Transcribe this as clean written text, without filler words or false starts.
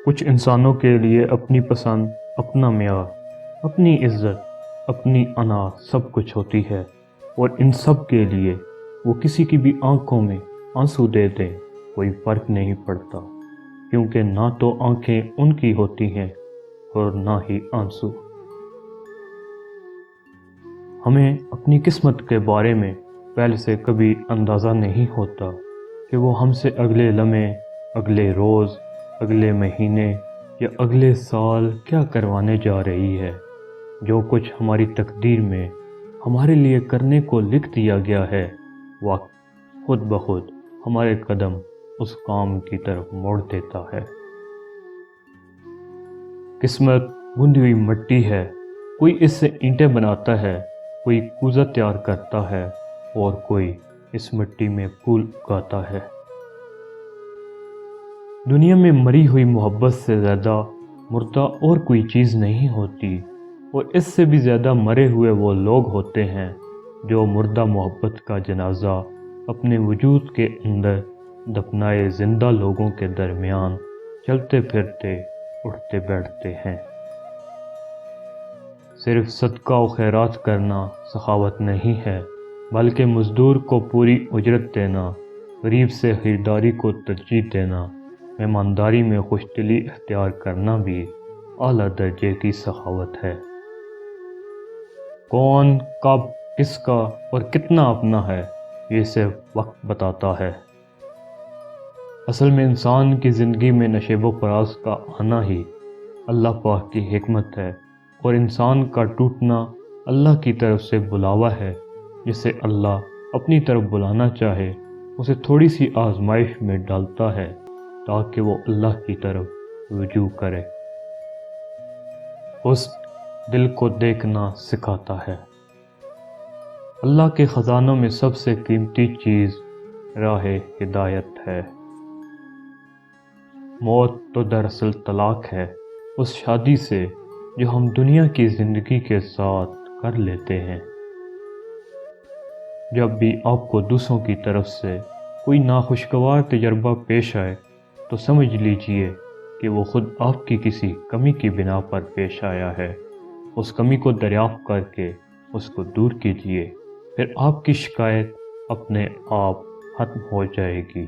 کچھ انسانوں کے لیے اپنی پسند، اپنا معیار، اپنی عزت، اپنی انا سب کچھ ہوتی ہے، اور ان سب کے لیے وہ کسی کی بھی آنکھوں میں آنسو دے دیں کوئی فرق نہیں پڑتا، کیونکہ نہ تو آنکھیں ان کی ہوتی ہیں اور نہ ہی آنسو۔ ہمیں اپنی قسمت کے بارے میں پہلے سے کبھی اندازہ نہیں ہوتا کہ وہ ہم سے اگلے لمحے، اگلے روز، اگلے مہینے یا اگلے سال کیا کروانے جا رہی ہے۔ جو کچھ ہماری تقدیر میں ہمارے لیے کرنے کو لکھ دیا گیا ہے، وقت خود بخود ہمارے قدم اس کام کی طرف موڑ دیتا ہے۔ قسمت گندی ہوئی مٹی ہے، کوئی اس سے اینٹیں بناتا ہے، کوئی کوزہ تیار کرتا ہے اور کوئی اس مٹی میں پھول اگاتا ہے۔ دنیا میں مری ہوئی محبت سے زیادہ مردہ اور کوئی چیز نہیں ہوتی، اور اس سے بھی زیادہ مرے ہوئے وہ لوگ ہوتے ہیں جو مردہ محبت کا جنازہ اپنے وجود کے اندر دفنائے زندہ لوگوں کے درمیان چلتے پھرتے اٹھتے بیٹھتے ہیں۔ صرف صدقہ و خیرات کرنا سخاوت نہیں ہے، بلکہ مزدور کو پوری اجرت دینا، غریب سے خریداری کو ترجیح دینا، مہمانداری میں خوش دلی اختیار کرنا بھی اعلیٰ درجے کی سخاوت ہے۔ کون، کب، کس کا اور کتنا اپنا ہے، یہ صرف وقت بتاتا ہے۔ اصل میں انسان کی زندگی میں نشیب و فراز کا آنا ہی اللہ پاک کی حکمت ہے، اور انسان کا ٹوٹنا اللہ کی طرف سے بلاوا ہے۔ جسے اللہ اپنی طرف بلانا چاہے، اسے تھوڑی سی آزمائش میں ڈالتا ہے تاکہ وہ اللہ کی طرف رجوع کرے۔ حسن دل کو دیکھنا سکھاتا ہے۔ اللہ کے خزانوں میں سب سے قیمتی چیز راہ ہدایت ہے۔ موت تو دراصل طلاق ہے، اس شادی سے جو ہم دنیا کی زندگی کے ساتھ کر لیتے ہیں۔ جب بھی آپ کو دوسروں کی طرف سے کوئی ناخوشگوار تجربہ پیش آئے تو سمجھ لیجئے کہ وہ خود آپ کی کسی کمی کی بنا پر پیش آیا ہے۔ اس کمی کو دریافت کر کے اس کو دور کیجئے، پھر آپ کی شکایت اپنے آپ ختم ہو جائے گی۔